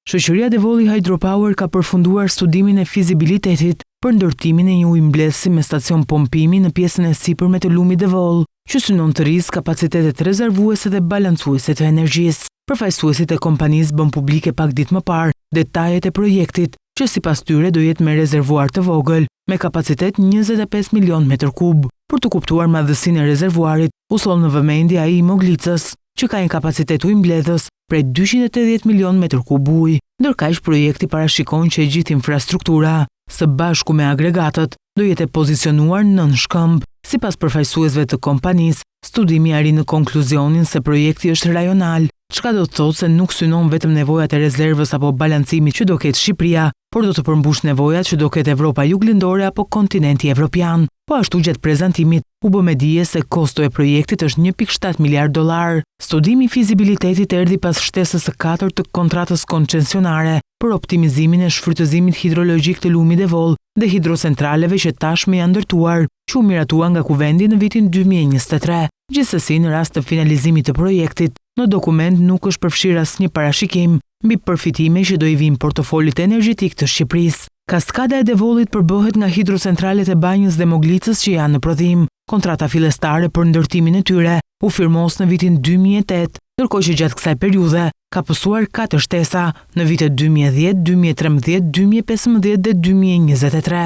Shoqëria Devoli Hydropower ka përfunduar studimin e fizibilitetit për ndërtimin e një ujëmbledhësi me stacion pompimi në pjesën e sipërme të lumit Devol, që synon të rrisë kapacitetet rezervuese dhe balancuese të energjisë. Përfaqësuesit e kompanisë bën publike pak ditë më parë detajet e projektit, që sipas tyre do jetë me rezervuar të vogël, me kapacitet 25 milion metër kub. Për të kuptuar madhësinë e rezervuarit, u sol në vëmendje ai i Moglicës, që ka një kapacitet ujëmbledhës prej 280 milion metër kub ujë. Ndërkaq projekti parashikon që e gjithë infrastruktura, së bashku me agregatët, do jetë pozicionuar nën shkëmb. Sipas përfaqësuesve të kompanisë, studimi arrin në konkluzionin se projekti është rajonal, çka do të thotë se nuk synon vetëm nevojat e rezervës apo balancimit që do ketë Shqipëria, por do të përmbush nevojat që do ketë Evropa Juglindore apo kontinenti evropian. Po ashtu gjatë prezantimit, u bë me dije se kosto e projektit është 1.7 miliard dollar. Studimi i fizibilitetit erdhi pas shtesës së 4 të kontratës koncesionare për optimizimin e shfrytëzimit hidrologjik të lumit Devol dhe hidrocentraleve që tashmë janë ndërtuar, që u miratua nga kuvendi në vitin 2023. Gjithsesi, në rast të finalizimit të projektit, në dokument nuk është përfshirë asnjë parashikim mbi përfitime që do i vinë portofolit energjetik të Shqipërisë. Kaskada e Devolit përbohet nga hidrocentralet e Banjës dhe Moglicës që janë në prodhim. Kontrata fillestare për ndërtimin e tyre u firmos në vitin 2008, ndërkohë që gjatë kësaj periudhe ka pësuar 4 shtesa në vitet 2010, 2013, 2015 dhe 2023.